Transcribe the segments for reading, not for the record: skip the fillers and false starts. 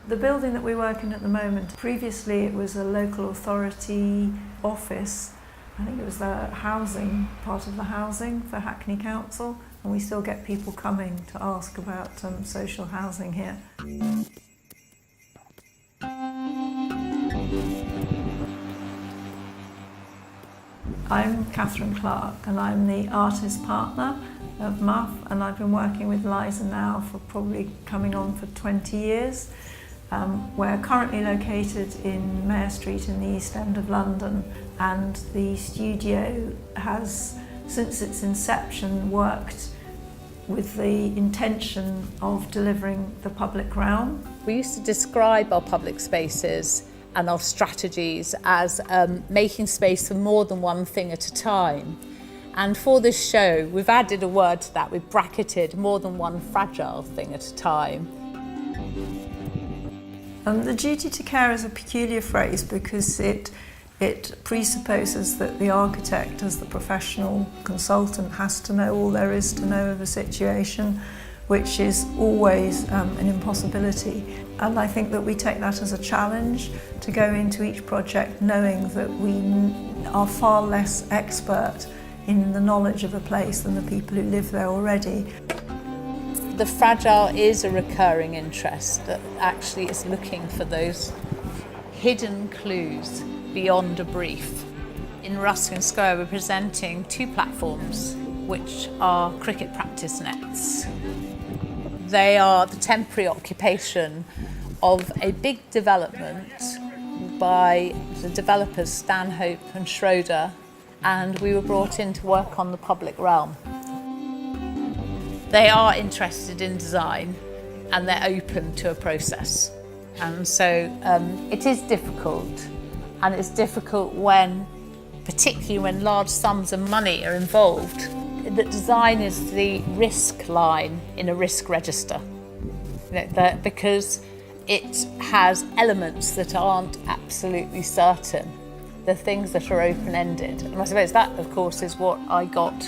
The building that we work in at the moment, previously it was a local authority office. I think it was the housing, part of the housing for Hackney Council, and we still get people coming to ask about social housing here. I'm Catherine Clark and I'm the artist partner of MUF, and I've been working with Lyons now for probably coming on for 20 years. We're currently located in Mayor Street in the East End of London, and the studio has, since its inception, worked with the intention of delivering the public realm. We used to describe our public spaces and our strategies as making space for more than one thing at a time. And for this show, we've added a word to that. We've bracketed more than one fragile thing at a time. The duty to care is a peculiar phrase because it presupposes that the architect, as the professional consultant, has to know all there is to know of a situation, which is always an impossibility. And I think that we take that as a challenge to go into each project knowing that we are far less expert in the knowledge of a place than the people who live there already. The fragile is a recurring interest that actually is looking for those hidden clues beyond a brief. In Ruskin Square, we're presenting two platforms which are cricket practice nets. They are the temporary occupation of a big development by the developers Stanhope and Schroeder, and we were brought in to work on the public realm. They are interested in design and they're open to a process. And so it is difficult, and it's difficult particularly when large sums of money are involved. That design is the risk line in a risk register, because it has elements that aren't absolutely certain. The things that are open-ended. And I suppose that, of course, is what I got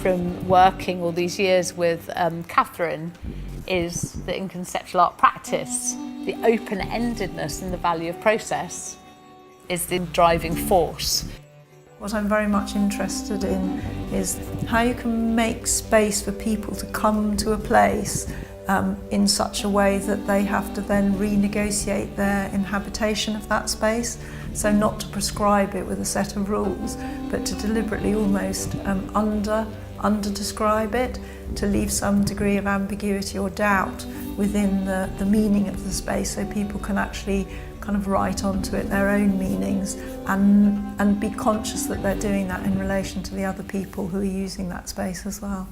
from working all these years with Catherine, is that in conceptual art practice, the open-endedness and the value of process is the driving force. What I'm very much interested in is how you can make space for people to come to a place in such a way that they have to then renegotiate their inhabitation of that space. So not to prescribe it with a set of rules, but to deliberately almost under-describe it, to leave some degree of ambiguity or doubt within the meaning of the space, so people can actually kind of write onto it their own meanings and be conscious that they're doing that in relation to the other people who are using that space as well.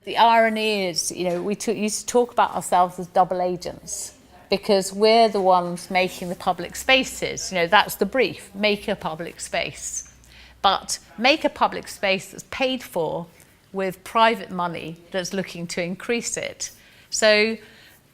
The irony is, we used to talk about ourselves as double agents, because we're the ones making the public spaces. That's the brief, make a public space. But make a public space that's paid for with private money that's looking to increase it. So,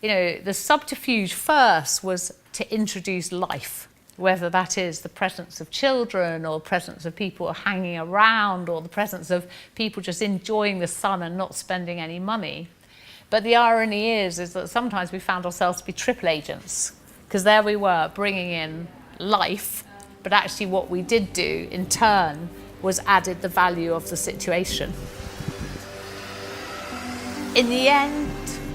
the subterfuge first was to introduce life, whether that is the presence of children or the presence of people hanging around or the presence of people just enjoying the sun and not spending any money. But the irony is that sometimes we found ourselves to be triple agents, because there we were bringing in life, but actually what we did do in turn was added the value of the situation. In the end,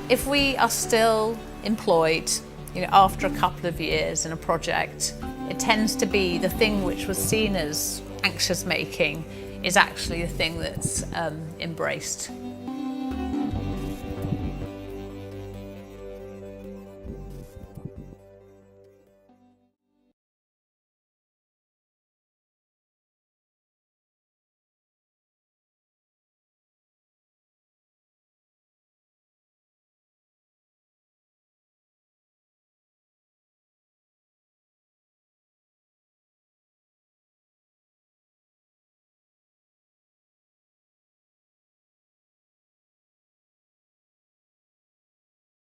if we are still employed, after a couple of years in a project, it tends to be the thing which was seen as anxious making is actually the thing that's embraced.